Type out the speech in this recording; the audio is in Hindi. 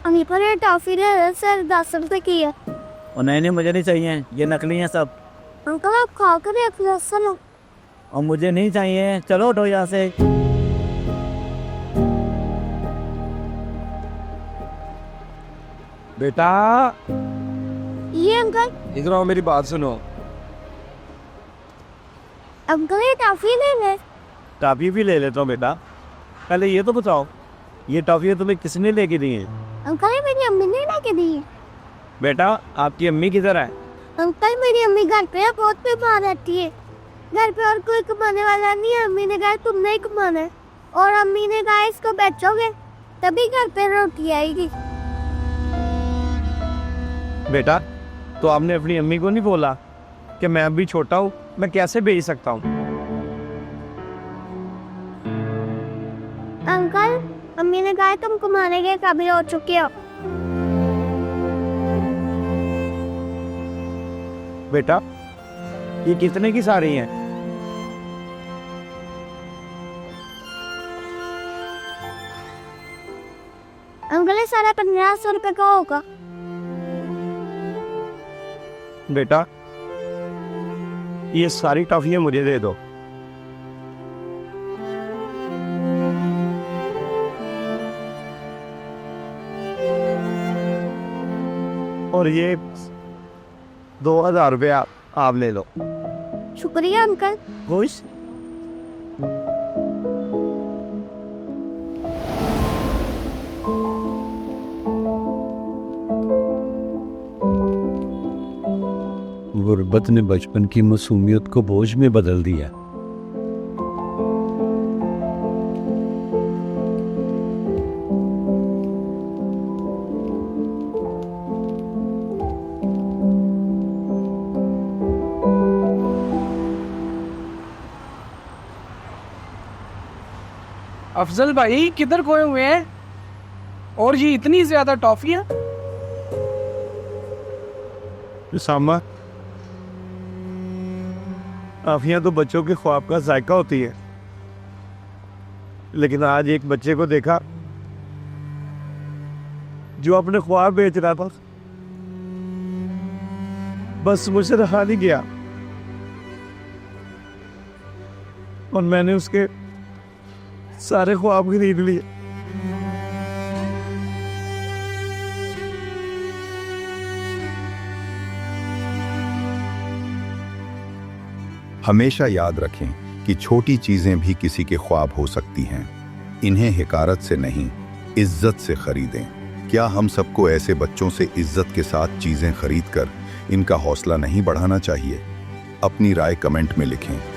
अभी पर ये टॉफी ने सर 10 रुपए की है। और नहीं नहीं, मुझे नहीं चाहिए, ये नकली हैं सब। अंकल आप खा कर देख लो, सुनो। और मुझे नहीं चाहिए, चलो उठो यहाँ से। बेटा ये अंकल, इधर आओ, मेरी बात सुनो। अंकल ये टॉफी ले ले। टॉफी भी ले लेता हूँ बेटा, पहले ये तो बताओ, ये टॉफी तुम्हें किसने लेके दी है? अंकल ये मेरी अम्मी ने लेके दी है। बेटा आपकी अम्मी किधर है? अंकल मेरी अम्मी घर पे है, बहुत बीमार रहती है। घर पे और कोई कमाने वाला नहीं है। अम्मी ने कहा तुमने ही कमाना है, और अम्मी ने कहा इसको बेचोगे तभी घर पे रोटी आएगी। बेटा तो आपने अपनी अम्मी को नहीं बोला कि मैं अभी छोटा हूँ, मैं कैसे बेच सकता हूँ? अंकल अम्मी ने कहा तुम कमाने के काबिल हो चुके हो। बेटा ये कितने की साड़ी हैं? अंकल ये सारा 1500 रुपए का होगा। बेटा ये सारी टॉफियां मुझे दे दो। और ये 2000 रुपया आप ले लो। शुक्रिया अंकल। खुश? गुर्बत ने बचपन की मासूमियत को बोझ में बदल दिया। अफजल भाई किधर खोए हुए हैं? और ये इतनी ज्यादा टॉफियां? सामा, टॉफियां तो बच्चों के ख्वाब का जायका होती है, लेकिन आज एक बच्चे को देखा जो अपने ख्वाब बेच रहा था। बस मुझसे रहा नहीं गया और मैंने उसके सारे ख्वाब खरीद लिए। हमेशा याद रखें कि छोटी चीजें भी किसी के ख्वाब हो सकती हैं। इन्हें हिकारत से नहीं, इज्जत से खरीदें। क्या हम सबको ऐसे बच्चों से इज्जत के साथ चीजें खरीदकर इनका हौसला नहीं बढ़ाना चाहिए? अपनी राय कमेंट में लिखें।